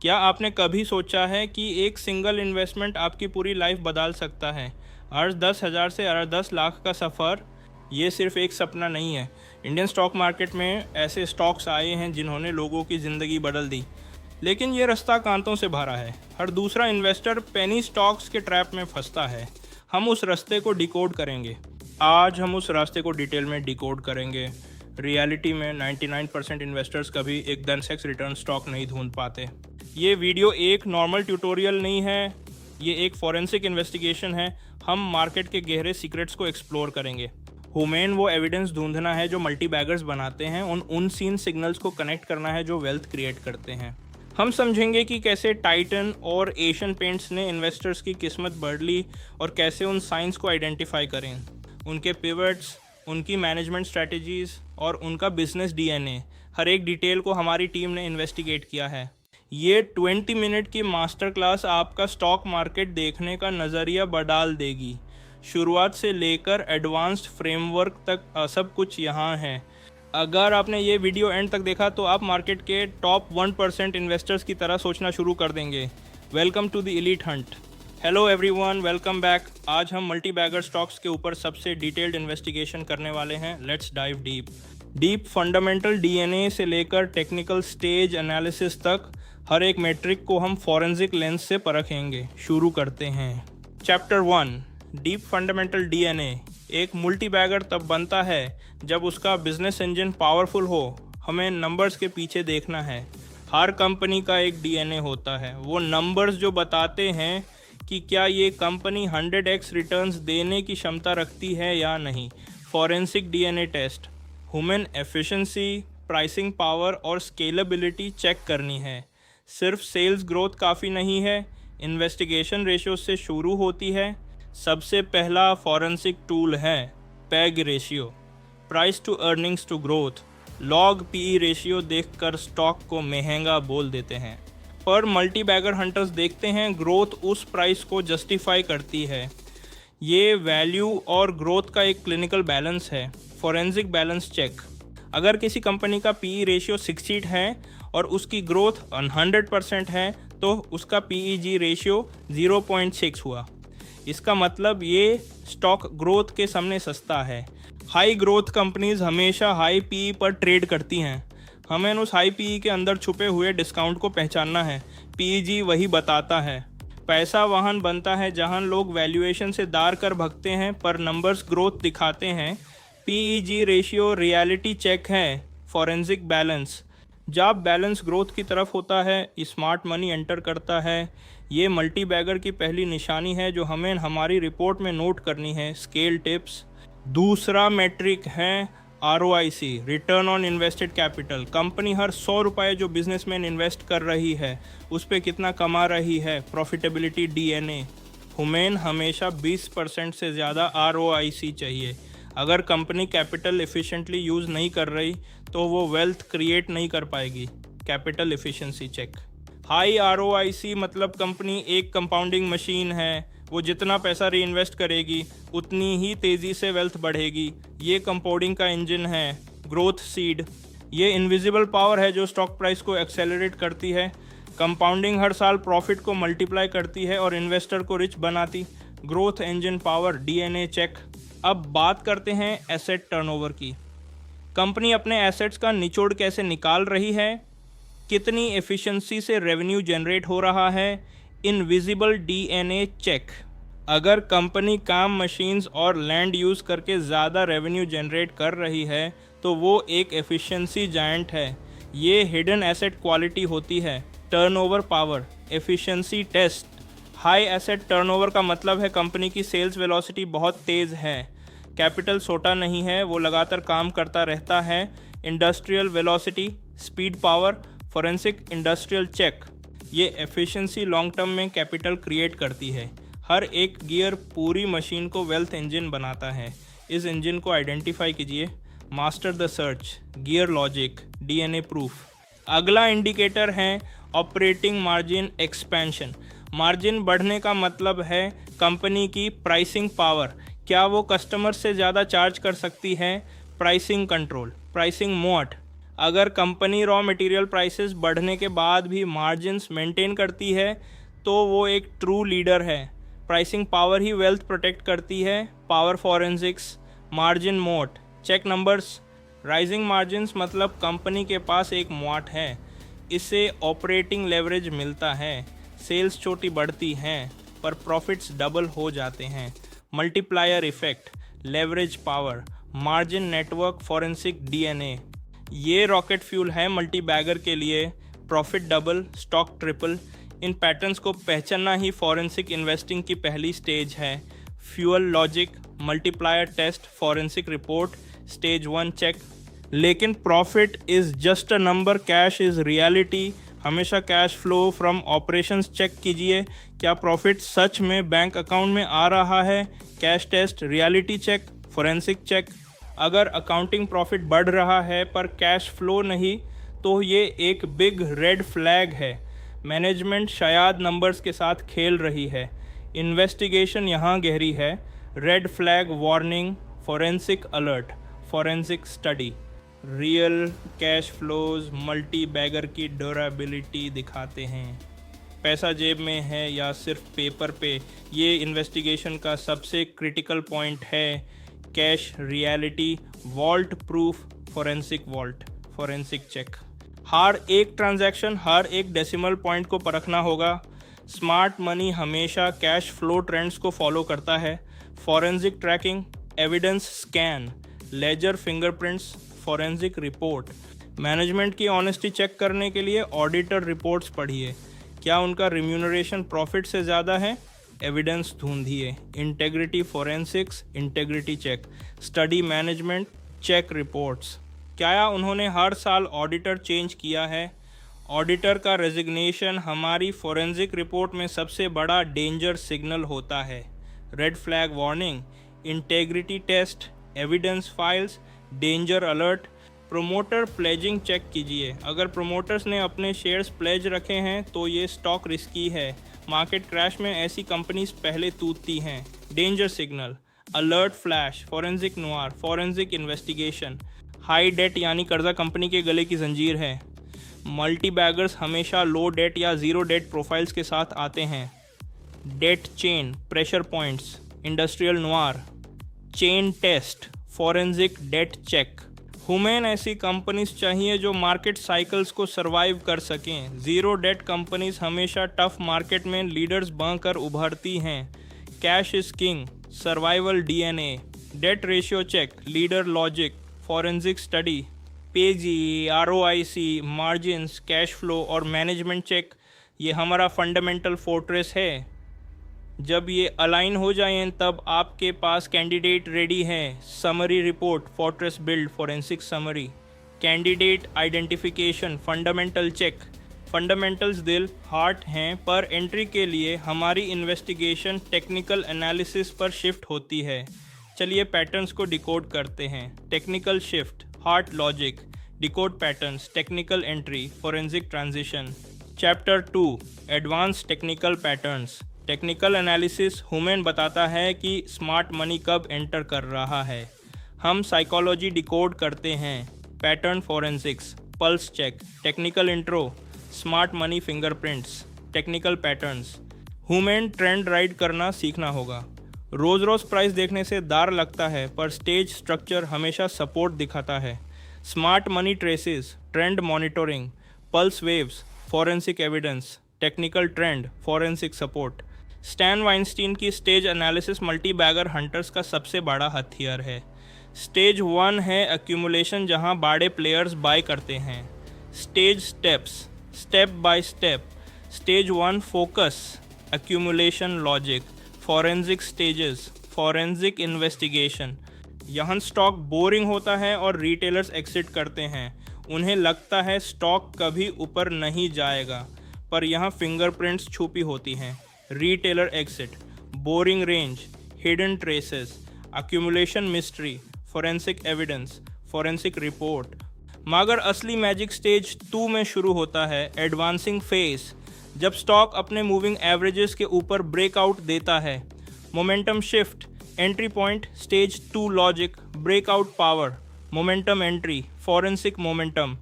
क्या आपने कभी सोचा है कि एक सिंगल इन्वेस्टमेंट आपकी पूरी लाइफ बदल सकता है? आज 10,000 से 10 लाख का सफ़र ये सिर्फ एक सपना नहीं है। इंडियन स्टॉक मार्केट में ऐसे स्टॉक्स आए हैं जिन्होंने लोगों की ज़िंदगी बदल दी, लेकिन ये रास्ता कांटों से भरा है। हर दूसरा इन्वेस्टर पेनी स्टॉक्स के ट्रैप में फंसता है। हम उस रास्ते को डिकोड करेंगे। आज हम उस रास्ते को डिटेल में डिकोड करेंगे। रियलिटी में 99% इन्वेस्टर्स कभी एक 10x रिटर्न स्टॉक नहीं ढूंढ पाते। ये वीडियो एक नॉर्मल ट्यूटोरियल नहीं है, ये एक फॉरेंसिक इन्वेस्टिगेशन है। हम मार्केट के गहरे सीक्रेट्स को एक्सप्लोर करेंगे। हुमेन वो एविडेंस ढूंढना है जो मल्टी बैगर्स बनाते हैं, उन सीन सिग्नल्स को कनेक्ट करना है जो वेल्थ क्रिएट करते हैं। हम समझेंगे कि कैसे टाइटन और एशियन पेंट्स ने इन्वेस्टर्स की किस्मत बदली और कैसे उन साइंस को आइडेंटिफाई करें, उनके पिवट्स, उनकी मैनेजमेंट स्ट्रैटेजीज़ और उनका बिजनेस डीएनए। हर एक डिटेल को हमारी टीम ने इन्वेस्टिगेट किया है। ये 20 मिनट की मास्टर क्लास आपका स्टॉक मार्केट देखने का नज़रिया बदल देगी। शुरुआत से लेकर एडवांस्ड फ्रेमवर्क तक सब कुछ यहाँ है। अगर आपने ये वीडियो एंड तक देखा तो आप मार्केट के टॉप 1% इन्वेस्टर्स की तरह सोचना शुरू कर देंगे। Welcome to the elite hunt. Hello everyone, welcome back. आज हम मल्टी बैगर स्टॉक्स के ऊपर सबसे डिटेल्ड इन्वेस्टिगेशन करने वाले हैं। Let's dive deep fundamental DNA से लेकर टेक्निकल स्टेज एनालिसिस तक हर एक मैट्रिक को हम फॉरेंसिक लेंस से परखेंगे। शुरू करते हैं। Chapter 1, deep fundamental DNA. एक मल्टी बैगर तब बनता है जब उसका बिजनेस इंजन पावरफुल हो। हमें नंबर्स के पीछे देखना है। हर कंपनी का एक डीएनए होता है, वो नंबर्स जो बताते हैं कि क्या ये कंपनी 100x रिटर्न्स देने की क्षमता रखती है या नहीं। Forensic DNA test. Human efficiency, pricing power और स्केलेबिलिटी चेक करनी है। सिर्फ सेल्स ग्रोथ काफ़ी नहीं है, इन्वेस्टिगेशन रेशियो से शुरू होती है। सबसे पहला फॉरेंसिक टूल है PEG ratio, price to earnings to growth. लॉग पीई रेशियो देखकर स्टॉक को महंगा बोल देते हैं, पर मल्टी बैगर हंटर्स देखते हैं ग्रोथ उस प्राइस को जस्टिफाई करती है। ये वैल्यू और ग्रोथ का एक क्लिनिकल बैलेंस है। Forensic balance check. अगर किसी कंपनी का पीई रेशियो 60 है और उसकी ग्रोथ 100% है तो उसका पीईजी रेशियो 0.6 हुआ। इसका मतलब ये स्टॉक ग्रोथ के सामने सस्ता है। हाई ग्रोथ कंपनीज हमेशा हाई पीई पर ट्रेड करती हैं। हमें उस हाई पीई के अंदर छुपे हुए डिस्काउंट को पहचानना है। पीईजी वही बताता है। पैसा वहाँ बनता है जहाँ लोग वैल्यूएशन से दार कर भगते हैं, पर नंबर्स ग्रोथ दिखाते हैं। पीईजी रेशियो रियलिटी चेक है। Forensic balance. जब बैलेंस ग्रोथ की तरफ होता है, स्मार्ट मनी एंटर करता है। ये मल्टी बैगर की पहली निशानी है जो हमें हमारी रिपोर्ट में नोट करनी है। Scale tips. दूसरा मेट्रिक है ROIC, return on invested capital. Company हर 100 रुपये जो बिजनेसमैन इन्वेस्ट कर रही है उस पर कितना कमा रही है। Profitability DNA. हुमेन हमेशा 20% से ज़्यादा ROIC चाहिए। अगर कंपनी कैपिटल एफिशिएंटली यूज़ नहीं कर रही तो वो वेल्थ क्रिएट नहीं कर पाएगी। Capital efficiency check. High ROIC मतलब कंपनी एक कंपाउंडिंग मशीन है। वो जितना पैसा री इन्वेस्ट करेगी उतनी ही तेज़ी से वेल्थ बढ़ेगी। ये कंपाउंडिंग का इंजन है। Growth seed. ये इनविजिबल पावर है जो स्टॉक प्राइस को एक्सेलरेट करती है। कंपाउंडिंग हर साल प्रॉफिट को मल्टीप्लाई करती है और इन्वेस्टर को रिच बनाती। Growth engine power DNA check. अब बात करते हैं एसेट टर्नओवर की। कंपनी अपने एसेट्स का निचोड़ कैसे निकाल रही है, कितनी एफिशिएंसी से रेवेन्यू जनरेट हो रहा है। Invisible DNA check. अगर कंपनी काम मशीन्स और लैंड यूज़ करके ज़्यादा रेवेन्यू जनरेट कर रही है तो वो एक एफिशिएंसी जायंट है। ये हिडन एसेट क्वालिटी होती है। Turnover power. Efficiency test. High asset turnover का मतलब है कंपनी की सेल्स वेलोसिटी बहुत तेज़ है। कैपिटल सोटा नहीं है, वो लगातार काम करता रहता है। Industrial velocity, speed power. Forensic industrial check. ये एफिशिएंसी लॉन्ग टर्म में कैपिटल क्रिएट करती है। हर एक गियर पूरी मशीन को वेल्थ इंजन बनाता है। इस इंजन को आइडेंटिफाई कीजिए। Master the search. Gear logic. DNA proof. अगला इंडिकेटर है ऑपरेटिंग मार्जिन एक्सपेंशन। मार्जिन बढ़ने का मतलब है कंपनी की प्राइसिंग पावर। क्या वो कस्टमर से ज़्यादा चार्ज कर सकती है। Pricing control. Pricing mode. अगर कंपनी रॉ मटेरियल प्राइसेस बढ़ने के बाद भी मार्जिन्स मेंटेन करती है तो वो एक ट्रू लीडर है। प्राइसिंग पावर ही वेल्थ प्रोटेक्ट करती है। पावर फॉरेंसिक्स, मार्जिन मोट, चेक नंबर्स। राइजिंग मार्जिन्स मतलब कंपनी के पास एक मोट है, इससे ऑपरेटिंग लेवरेज मिलता है। सेल्स छोटी बढ़ती हैं पर प्रॉफिट्स डबल हो जाते हैं। Multiplier effect, leverage power, margin network, forensic DNA, ये रॉकेट फ्यूल है मल्टी बैगर के लिए। प्रॉफिट डबल, स्टॉक ट्रिपल, इन पैटर्न्स को पहचानना ही फॉरेंसिक इन्वेस्टिंग की पहली स्टेज है। Fuel logic, multiplier test, forensic report, stage 1 check. लेकिन profit is just a number, cash is reality. हमेशा cash flow from operations check कीजिए, क्या प्रॉफिट सच में बैंक अकाउंट में आ रहा है। Cash test, reality check, forensic check. अगर अकाउंटिंग प्रॉफिट बढ़ रहा है पर कैश फ्लो नहीं तो ये एक बिग रेड फ्लैग है। मैनेजमेंट शायद नंबर्स के साथ खेल रही है। इन्वेस्टिगेशन यहाँ गहरी है। Red flag warning, forensic alert, forensic study. Real cash flows multi bagger की ड्यूरेबिलिटी दिखाते हैं। पैसा जेब में है या सिर्फ पेपर पे, ये इन्वेस्टिगेशन का सबसे क्रिटिकल पॉइंट है। Cash reality, vault proof, forensic vault, forensic check. हर एक ट्रांजैक्शन, हर एक डेसिमल पॉइंट को परखना होगा। स्मार्ट मनी हमेशा कैश फ्लो ट्रेंड्स को फॉलो करता है। Forensic tracking, evidence scan, ledger fingerprints, forensic report. Management की ऑनेस्टी चेक करने के लिए ऑडिटर रिपोर्ट्स पढ़िए। क्या उनका रिम्यूनरेशन प्रॉफिट से ज़्यादा है? एविडेंस ढूंढिए। Integrity forensics, integrity check. Study management, check reports. क्या उन्होंने हर साल ऑडिटर चेंज किया है? ऑडिटर का रेजिग्नेशन हमारी फॉरेंसिक रिपोर्ट में सबसे बड़ा डेंजर सिग्नल होता है। Red flag warning, integrity test, evidence files, danger alert. Promoter pledging check कीजिए। अगर प्रोमोटर्स ने अपने शेयर्स प्लेज रखे हैं तो ये स्टॉक रिस्की है। मार्केट क्रैश में ऐसी कंपनीज पहले टूटती हैं। Danger signal, alert flash, forensic noir, forensic investigation. High debt यानी कर्जा कंपनी के गले की जंजीर है। मल्टी बैगर्स हमेशा लो डेट या ज़ीरो डेट प्रोफाइल्स के साथ आते हैं। Debt chain, pressure points, industrial noir, chain test, forensic debt check. हुमेन ऐसी कंपनीज चाहिए जो मार्केट साइकिल्स को सरवाइव कर सकें। ज़ीरो डेट कंपनीज हमेशा टफ मार्केट में लीडर्स बनकर उभरती हैं। Cash is king, survival DNA, debt ratio check, leader logic, forensic study, PEG, ROIC, margins, cash flow और मैनेजमेंट चेक। ये हमारा फंडामेंटल फोर्ट्रेस है। जब ये अलाइन हो जाएं तब आपके पास कैंडिडेट रेडी है। Summary report, fortress build, forensic summary. Candidate identification, fundamental check. Fundamentals दिल, हार्ट हैं, पर एंट्री के लिए हमारी इन्वेस्टिगेशन टेक्निकल एनालिसिस पर शिफ्ट होती है। चलिए पैटर्न्स को डिकोड करते हैं। Technical shift, heart logic, decode patterns, technical entry, forensic transition. Chapter 2, advance technical patterns. Technical analysis, हुमेन बताता है कि स्मार्ट मनी कब एंटर कर रहा है। हम साइकोलॉजी डिकोड करते हैं। Pattern forensics, pulse check, technical intro, smart money fingerprints, technical patterns. हुमेन ट्रेंड राइड करना सीखना होगा। रोज़ रोज़ प्राइस देखने से दार लगता है पर स्टेज स्ट्रक्चर हमेशा सपोर्ट दिखाता है। Smart money traces, trend monitoring, pulse waves, forensic evidence, technical trend, forensic support. Stan Weinstein की stage analysis multi bagger hunters का सबसे बड़ा हथियार है। स्टेज 1 है एक्यूमुलेशन, जहां बड़े प्लेयर्स बाय करते हैं। Stage steps, step by step. Stage 1 focus, accumulation logic, forensic stages, forensic investigation. यहाँ स्टॉक बोरिंग होता है और रिटेलर्स एग्जिट करते हैं। उन्हें लगता है स्टॉक कभी ऊपर नहीं जाएगा, पर यहाँ फिंगरप्रिंट्स छुपी होती हैं। Retailer exit, boring range, hidden traces, accumulation mystery, forensic evidence, forensic report. मगर असली मैजिक स्टेज 2 में शुरू होता है, एडवांसिंग फेज, जब स्टॉक अपने मूविंग एवरेजेस के ऊपर ब्रेकआउट देता है। Momentum shift, entry point, stage 2 logic, breakout power, momentum entry, forensic momentum.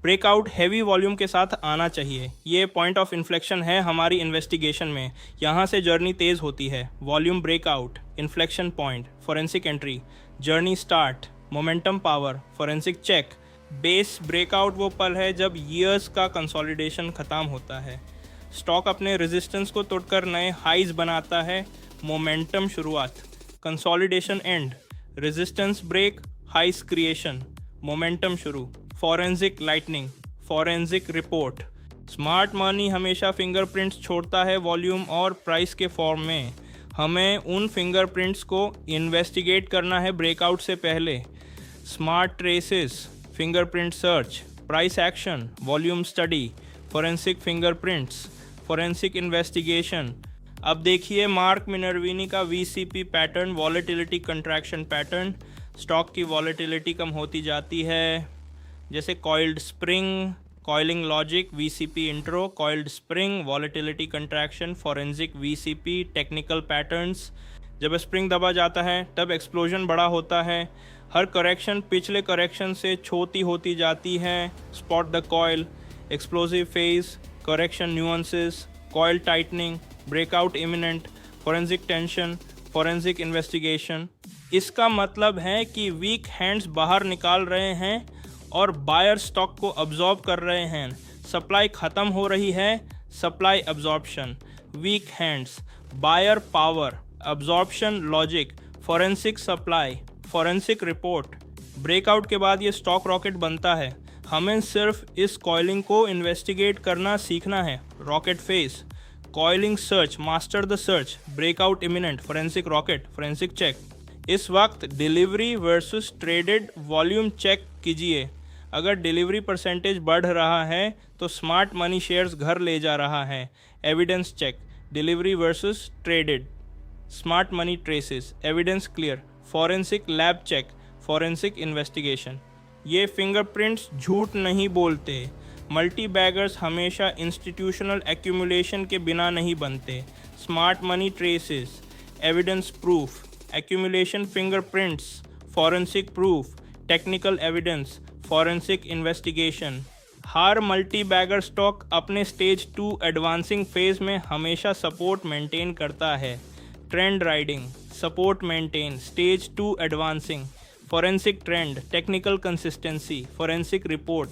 Breakout heavy volume के साथ आना चाहिए। ये पॉइंट ऑफ इन्फ्लेक्शन है हमारी इन्वेस्टिगेशन में, यहाँ से जर्नी तेज़ होती है। Volume breakout, inflection point, forensic entry, journey start, momentum power, forensic check. Base breakout वो पल है जब ईयर्स का कंसोलिडेशन ख़त्म होता है, स्टॉक अपने रेजिस्टेंस को तोड़कर नए हाइज बनाता है। मोमेंटम शुरुआत, consolidation end, resistance break, highs creation, momentum शुरू। Forensic lightning, forensic report. Smart money हमेशा फिंगरप्रिंट्स छोड़ता है वॉल्यूम और प्राइस के फॉर्म में। हमें उन फिंगरप्रिंट्स को इन्वेस्टिगेट करना है ब्रेकआउट से पहले। Smart traces, fingerprint search, price action, volume study, forensic fingerprints, forensic investigation. अब देखिए मार्क मिनर्विनी का VCP pattern, volatility contraction pattern. Stock की वॉलेटिलिटी कम होती जाती है, जैसे coiled spring, coiling logic, VCP intro, coiled spring, volatility contraction, forensic VCP, technical patterns. जब spring दबा जाता है तब एक्सप्लोजन बड़ा होता है। हर करेक्शन पिछले करेक्शन से छोटी होती जाती है। Spot the coil, explosive phase, correction nuances, coil tightening, breakout imminent, forensic tension, forensic investigation. इसका मतलब है कि वीक हैंड्स बाहर निकाल रहे हैं और बायर स्टॉक को अब्जॉर्ब कर रहे हैं। सप्लाई ख़त्म हो रही है, supply absorption. Weak hands, buyer power, absorption logic, forensic supply, forensic report. Breakout के बाद ये स्टॉक रॉकेट बनता है। हमें सिर्फ इस कॉइलिंग को इन्वेस्टिगेट करना सीखना है। Rocket phase, coiling search, master the search, breakout imminent, forensic rocket, forensic check. इस वक्त delivery versus traded volume check कीजिए। अगर डिलीवरी परसेंटेज बढ़ रहा है तो स्मार्ट मनी शेयर्स घर ले जा रहा है। Evidence check, delivery versus traded, smart money traces, evidence clear, forensic lab check, forensic investigation. ये फिंगरप्रिंट्स झूठ नहीं बोलते। मल्टी बैगर्स हमेशा इंस्टीट्यूशनल एक्यूमुलेशन के बिना नहीं बनते। Smart money traces, evidence proof, accumulation fingerprints, forensic proof, technical evidence, forensic investigation. हर मल्टी बैगर स्टॉक अपने स्टेज 2 एडवांसिंग फेज में हमेशा सपोर्ट मेंटेन करता है। Trend riding, support maintain, stage 2 advancing, forensic trend, technical consistency, forensic report.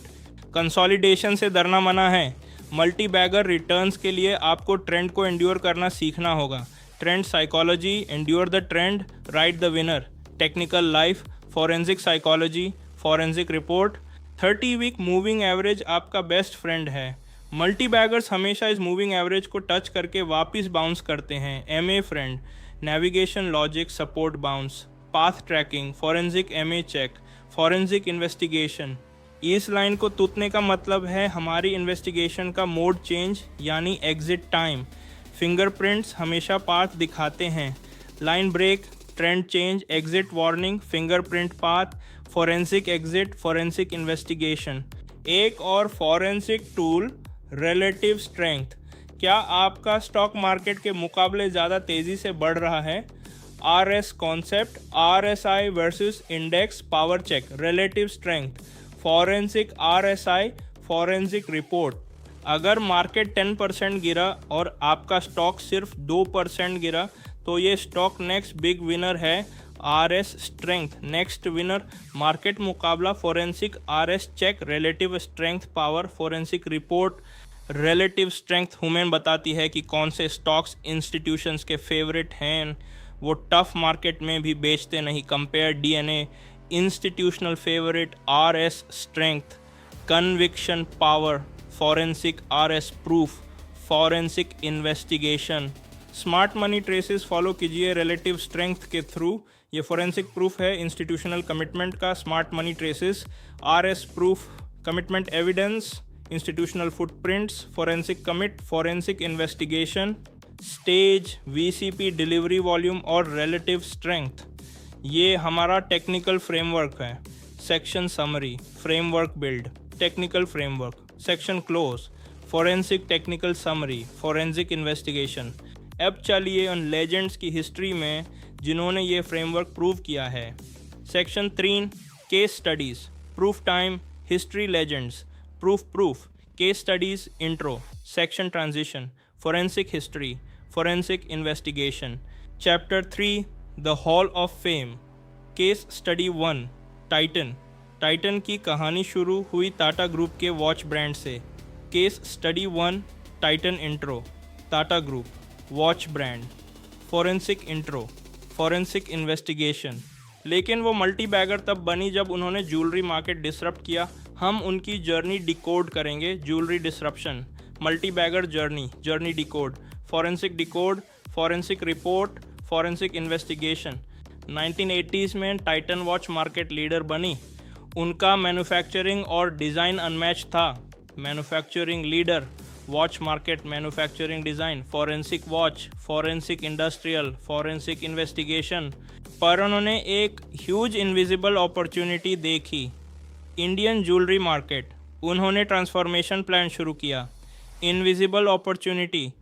Consolidation से डरना मना है। मल्टी बैगर रिटर्न्स के लिए आपको ट्रेंड को एंड्योर करना सीखना होगा। Trend psychology, endure the trend, ride the winner, technical life, forensic psychology, forensic report. 30 week moving average आपका बेस्ट फ्रेंड है। मल्टी बैगर्स हमेशा इस मूविंग एवरेज को टच करके वापस बाउंस करते हैं। MA friend, navigation logic, support bounce, path tracking, forensic MA check, forensic investigation. इस लाइन को तूतने का मतलब है हमारी इन्वेस्टिगेशन का मोड चेंज यानी एग्जिट टाइम। फिंगरप्रिंट्स हमेशा पाथ दिखाते हैं। Line break, trend change, exit warning, fingerprint path, forensic exit, forensic investigation. एक और फॉरेंसिक टूल, रिलेटिव स्ट्रेंथ। क्या आपका स्टॉक मार्केट के मुकाबले ज़्यादा तेज़ी से बढ़ रहा है? RS concept, RSI versus index power check, relative strength, forensic RSI, forensic report. अगर मार्केट 10% गिरा और आपका स्टॉक सिर्फ 2% गिरा तो ये स्टॉक नेक्स्ट बिग विनर है। RS strength, next winner, market मुकाबला, forensic RS check, relative strength power, forensic report. Relative strength हुमेन बताती है कि कौन से स्टॉक्स इंस्टीट्यूशंस के फेवरेट हैं। वो टफ मार्केट में भी बेचते नहीं। Compare DNA, institutional favourite, RS strength, conviction power, forensic RS proof, forensic investigation. Smart money traces follow कीजिए रिलेटिव स्ट्रेंथ के थ्रू। ये फॉरेंसिक प्रूफ है इंस्टीट्यूशनल कमिटमेंट का। Smart money traces, RS proof, commitment evidence, institutional footprints, forensic commit, forensic investigation. Stage, VCP, delivery volume और relative strength, ये हमारा technical framework है। Section summary, framework build, technical framework, section close, forensic technical summary, forensic investigation. अब चलिए उन legends की history में जिन्होंने ये फ्रेमवर्क प्रूव किया है। Section 3, case studies, proof time, history legends, proof, case studies intro, section transition, forensic history, forensic investigation. Chapter 3, The Hall of Fame. Case study 1, Titan. Titan की कहानी शुरू हुई टाटा ग्रुप के वॉच ब्रांड से। Case study 1, Titan intro, Tata group, watch brand, forensic intro, forensic investigation. लेकिन वो multi bagger तब बनी जब उन्होंने ज्वेलरी मार्केट डिसरप्ट किया। हम उनकी जर्नी डिकोड करेंगे। Jewellery disruption, multi bagger journey decode, forensic report, forensic investigation. 1980s में टाइटन वॉच मार्केट लीडर बनी। उनका मैन्युफैक्चरिंग और डिज़ाइन अनमैच था। Manufacturing leader, watch market, manufacturing design, forensic watch, forensic industrial, forensic investigation. पर उन्होंने एक huge invisible opportunity देखी, Indian jewellery market. उन्होंने ट्रांसफॉर्मेशन प्लान शुरू किया। Invisible opportunity,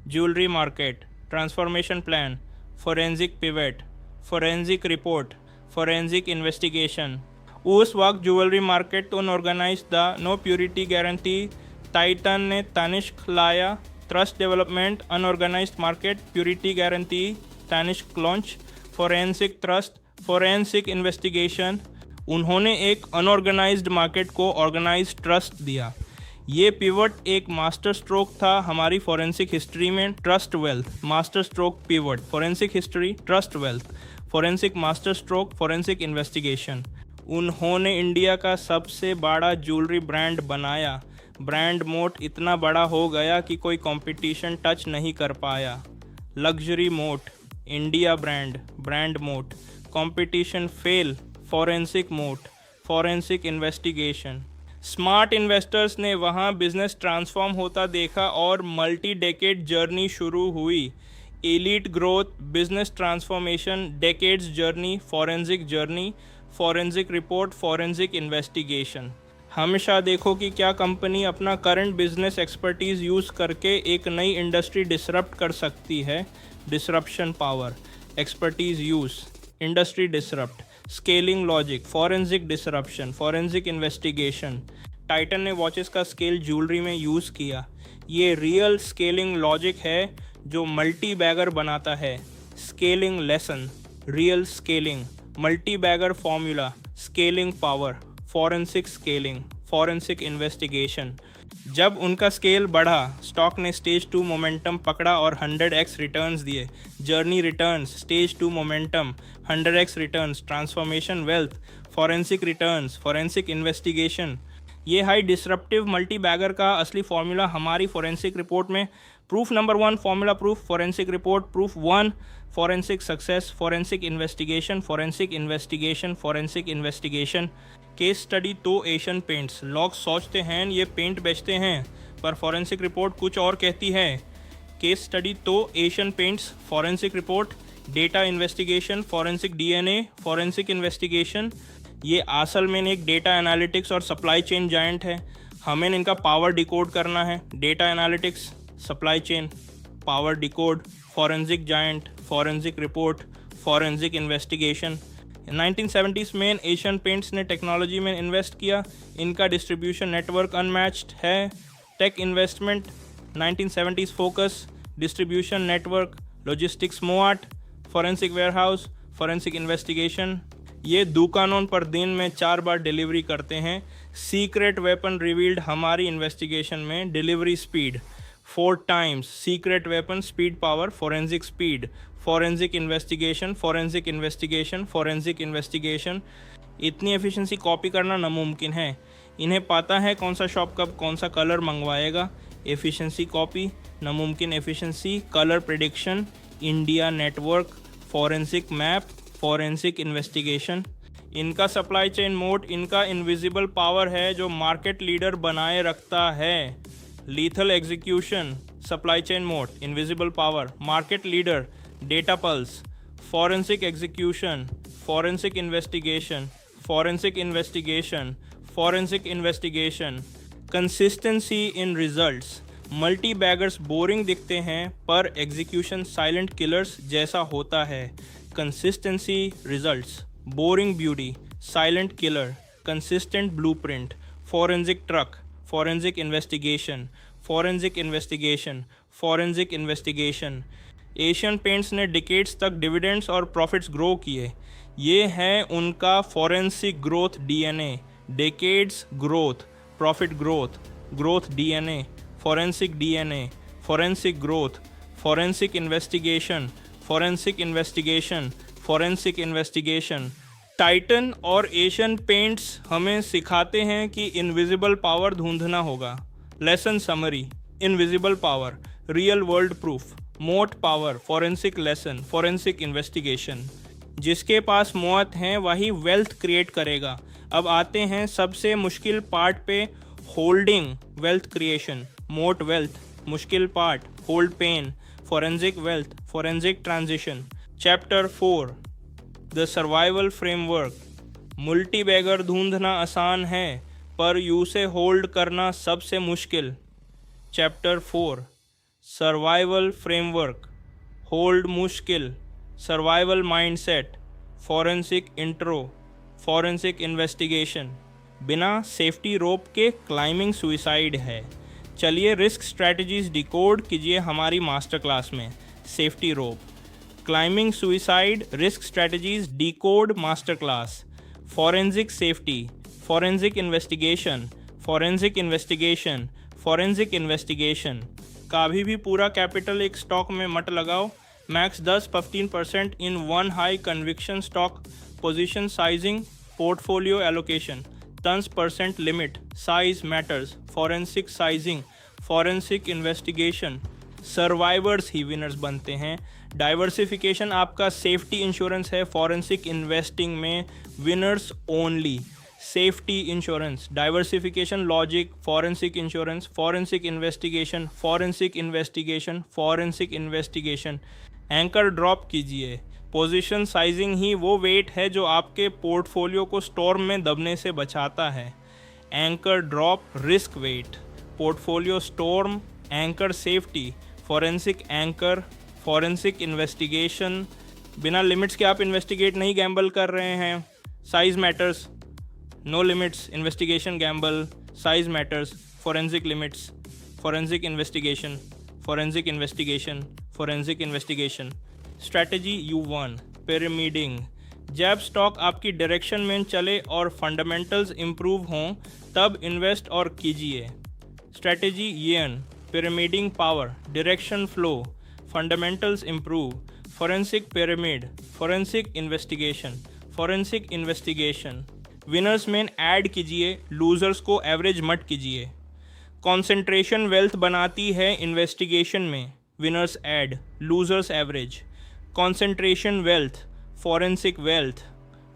jewellery market, transformation plan, forensic pivot, forensic report, forensic investigation. उस वक्त jewellery market unorganise था, नो प्योरिटी गारंटी। टाइटन ने तनिष्क लाया, trust development, unorganised market, purity guarantee, Tanishq launch, forensic trust, forensic investigation. उन्होंने एक unorganised market को organised trust दिया। ये पिवट एक मास्टर स्ट्रोक था हमारी फॉरेंसिक हिस्ट्री में। Trust wealth, master stroke pivot, forensic history, trust wealth, forensic master stroke, forensic investigation. उन्होंने इंडिया का सबसे बड़ा ज्वेलरी ब्रांड बनाया। ब्रांड मोट इतना बड़ा हो गया कि कोई कंपटीशन टच नहीं कर पाया। लग्जरी मोट, इंडिया ब्रांड मोट, कंपटीशन फेल, फॉरेंसिक मोट, फॉरेंसिक इन्वेस्टिगेशन। स्मार्ट इन्वेस्टर्स ने वहाँ बिजनेस ट्रांसफॉर्म होता देखा और मल्टी डेकेड जर्नी शुरू हुई। Elite growth, business transformation, decades journey, forensic report, forensic investigation. हमेशा देखो कि क्या कंपनी अपना करंट बिजनेस एक्सपर्टीज़ यूज़ करके एक नई इंडस्ट्री डिसरप्ट कर सकती है। Disruption power, expertise use, industry disrupt, scaling logic, forensic disruption, forensic investigation. Titan ने वॉचेस का स्केल ज्वेलरी में यूज़ किया। ये रियल स्केलिंग लॉजिक है जो मल्टी बैगर बनाता है। Scaling lesson, real scaling, multi bagger formula, scaling power, forensic scaling, forensic investigation. जब उनका स्केल बढ़ा, स्टॉक ने स्टेज 2 मोमेंटम पकड़ा और 100x रिटर्न्स दिए। Journey returns, stage 2 momentum, 100x returns, transformation wealth, forensic returns, forensic investigation. ये high disruptive multi bagger का असली फॉर्मूला हमारी फॉरेंसिक रिपोर्ट में। Proof number 1, formula proof, forensic report. Proof 1, forensic success, forensic investigation, forensic investigation, forensic investigation. Case study तो Asian paints. लोग सोचते हैं ये पेंट बेचते हैं, पर फॉरेंसिक रिपोर्ट कुछ और कहती है। केस स्टडी तो Asian Paints, forensic report, data investigation, forensic DNA, forensic investigation. ये असल में एक डेटा एनालिटिक्स और सप्लाई चेन जायंट है। हमें इनका पावर डिकोड करना है। Data analytics, supply chain, power decode, forensic giant, forensic report, forensic investigation. 1970s में एशियन पेंट्स ने टेक्नोलॉजी में इन्वेस्ट किया। इनका डिस्ट्रीब्यूशन नेटवर्क अनमैच्ड है। Tech investment, 1970s focus, distribution network, logistics smart, forensic warehouse, forensic investigation. ये दुकानों पर दिन में 4 बार डिलीवरी करते हैं। सीक्रेट वेपन रिवील्ड हमारी इन्वेस्टिगेशन में, delivery speed 4 times, secret weapon speed power, forensic speed, forensic investigation, forensic investigation, forensic investigation. इतनी एफिशिएंसी कॉपी करना नामुमकिन है। इन्हें पता है कौन सा शॉप कब कौन सा कलर मंगवाएगा। एफिशिएंसी कॉपी, नामुमकिन efficiency, colour prediction, India network, forensic map, forensic investigation. इनका सप्लाई चेन मोड, इनका इनविजिबल पावर है जो मार्केट लीडर बनाए रखता है। Lethal execution, supply chain mode, invisible power, market leader, data pulse, forensic execution, forensic investigation, forensic investigation, forensic investigation. Consistency in results, multi beggars boring दिखते हैं पर execution silent killers जैसा होता है। Consistency results, boring beauty, silent killer, consistent blueprint, forensic truck, forensic investigation, forensic investigation, forensic investigation. Asian Paints ने decades तक dividends और profits grow किए। ये है उनका forensic growth DNA. Decades growth, profit growth, growth DNA, forensic DNA, forensic growth, forensic investigation, forensic investigation, forensic investigation. Titan और Asian Paints हमें सिखाते हैं कि इनविजिबल पावर ढूंढना होगा। Lesson summary: invisible power, real world proof, moat power, forensic lesson, forensic investigation. जिसके पास मौत है वही वेल्थ क्रिएट करेगा। अब आते हैं सबसे मुश्किल पार्ट पे, holding wealth creation. Moat wealth, मुश्किल part, hold pain, forensic wealth, forensic transition. Chapter 4, the survival framework. Multi bagger ढूंढना आसान है पर उसे होल्ड करना सबसे मुश्किल। चैप्टर 4, सर्वाइवल फ्रेमवर्क, होल्ड मुश्किल, survival mindset, forensic intro, forensic investigation. बिना सेफ्टी रोप के क्लाइंबिंग सुइसाइड है। चलिए रिस्क स्ट्रैटेजीज डिकोड कीजिए हमारी मास्टर क्लास में। Safety rope, climbing suicide, risk strategies decode master class. Forensic safety, forensic investigation, forensic investigation, forensic investigation. कभी भी पूरा कैपिटल एक स्टॉक में मत लगाओ। Max 10-15% in one high conviction stock. Position sizing, portfolio allocation, 10% limit. Size matters, forensic sizing, forensic investigation. Survivors ही winners बनते हैं। डाइवर्सिफिकेशन आपका सेफ्टी इंश्योरेंस है। फॉरेंसिक इन्वेस्टिंग में winners only. Safety insurance, diversification logic, forensic insurance, forensic investigation, forensic investigation, forensic investigation. Anchor drop कीजिए। Position sizing ही वो wait है जो आपके पोर्टफोलियो को स्टॉर्म में दबने से बचाता है। Anchor drop risk weight, portfolio storm, anchor safety, forensic anchor, forensic investigation. बिना लिमिट्स के आप इन्वेस्टिगेट नहीं गैम्बल कर रहे हैं। Size matters, no limits, investigation gamble, size matters, forensic limits, forensic investigation, forensic investigation, forensic investigation. Strategy U1, pyramiding. जब stock आपकी direction में चले और फंडामेंटल्स इम्प्रूव हों तब इन्वेस्ट और कीजिए। Strategy EN, pyramiding power, direction flow, fundamentals improve, forensic pyramid, forensic investigation, forensic investigation. Winners में ऐड कीजिए, लूजर्स को एवरेज मत कीजिए। कंसंट्रेशन वेल्थ बनाती है इन्वेस्टिगेशन में। Winners add, losers average. Concentration wealth, forensic wealth,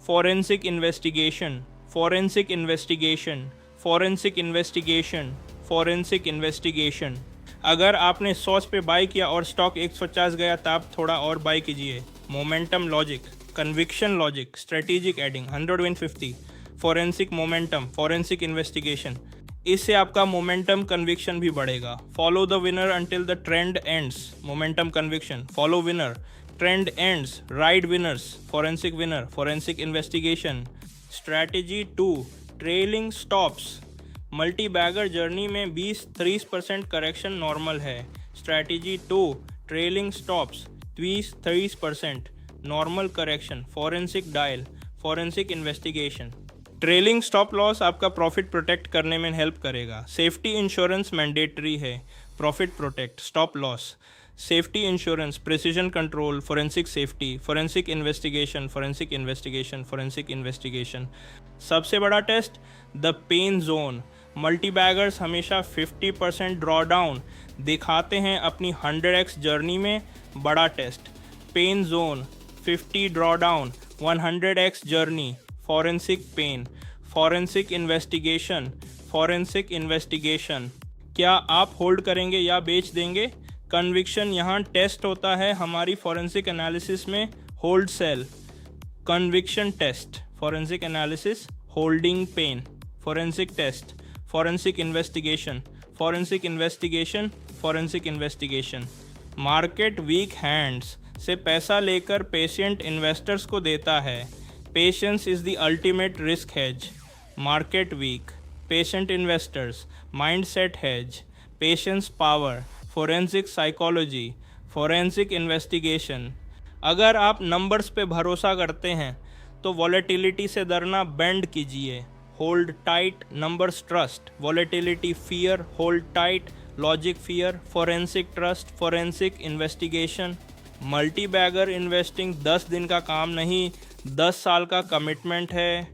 forensic investigation, forensic investigation, forensic investigation, forensic investigation. अगर आपने 100 पे बाई किया और स्टॉक 150 गया तो आप थोड़ा और बाई कीजिए। Momentum logic, conviction logic, strategic adding, 100-150, forensic momentum, forensic investigation. इससे आपका मोमेंटम कन्विक्शन भी बढ़ेगा। Follow the winner until the trend ends, momentum conviction. Follow winner, trend ends, ride winners, forensic winner, forensic investigation. Strategy 2, trailing stops. Multi bagger journey में 20-30% correction normal है। Strategy 2, trailing stops, 20-30% normal correction, forensic dial, forensic investigation. Trailing stop loss आपका profit protect करने में help करेगा। Safety insurance mandatory है। Profit protect, stop loss, safety insurance, precision control, forensic safety, forensic investigation, forensic investigation, forensic investigation. सबसे बड़ा test, the pain zone. Multi baggers हमेशा 50% draw down दिखाते हैं अपनी 100x जर्नी में। बड़ा test, pain zone, 50 draw down, 100x journey, forensic pain, forensic investigation, forensic investigation. क्या आप होल्ड करेंगे या बेच देंगे? कन्विक्शन यहाँ टेस्ट होता है हमारी फॉरेंसिक एनालिसिस में। Hold sell, conviction test, forensic analysis, holding pain, forensic test, forensic investigation, forensic investigation, forensic investigation. Market weak hands से पैसा लेकर पेशेंट इन्वेस्टर्स को देता है। Patience is the ultimate risk hedge. Market weak, patient investors, mindset hedge, patience power, forensic psychology, forensic investigation. अगर आप numbers पे भरोसा करते हैं तो वॉलेटिलिटी से डरना बेंड कीजिए। Hold tight, numbers trust, volatility fear, hold tight, logic fear, forensic trust, forensic investigation. Multi bagger investing 10 दिन का काम नहीं, 10 साल का कमिटमेंट है।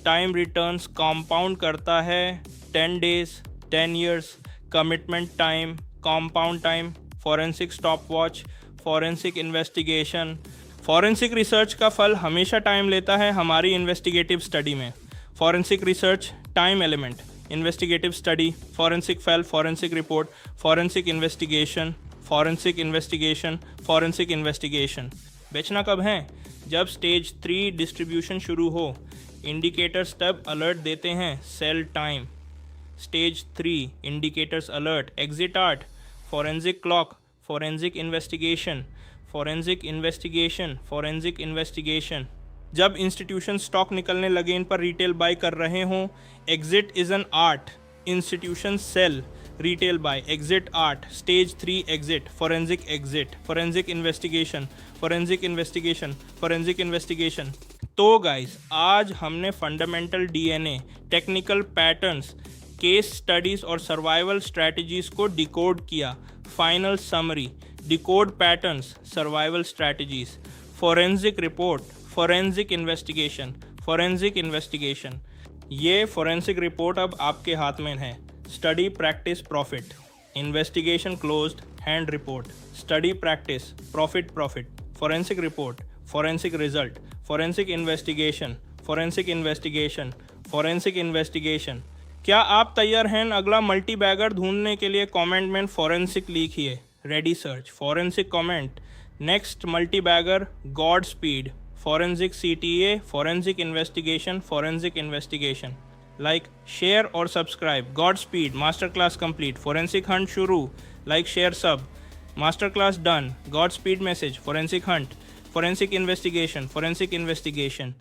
टाइम रिटर्न्स कंपाउंड करता है, 10 days, 10 years, commitment time, compound time, forensic stop watch, forensic investigation. Forensic research का फल हमेशा टाइम लेता है हमारी इन्वेस्टिगेटिव स्टडी में। Forensic research time element, investigative study, forensic fail, forensic report, forensic investigation, forensic investigation, forensic investigation. बेचना कब है? जब स्टेज 3 डिस्ट्रीब्यूशन शुरू हो। इंडिकेटर्स तब अलर्ट देते हैं, sell time. Stage 3 indicators alert, exit art, forensic clock, forensic investigation, forensic investigation, forensic investigation. जब इंस्टीट्यूशन स्टॉक निकलने लगे इन पर रिटेल बाय कर रहे हों, exit is an art, institution sell, retail buy, exit art, stage 3 exit, forensic investigation, forensic investigation, forensic investigation. तो guys, आज हमने fundamental DNA, technical patterns, case studies और सर्वाइवल स्ट्रैटेजीज़ को डिकोड किया। Final summary, decode patterns, survival strategies, forensic report, forensic investigation, forensic investigation. ये forensic report अब आपके हाथ में है। Study, practice, profit. Investigation closed, hand report. Study, practice, profit, profit. Forensic report, forensic result, forensic investigation, forensic investigation, forensic investigation. क्या आप तैयार हैं अगला मल्टी बैगर ढूंढने के लिए? कमेंट में फोरेंसिक लिखिए, ready search, forensic comment. Next multibagger, god speed, forensic CTA, forensic investigation, forensic investigation. Like, share और subscribe. God speed, master class complete, forensic hunt शुरू। लाइक, शेयर, सब, master class done. God speed message, forensic hunt, forensic investigation, forensic investigation.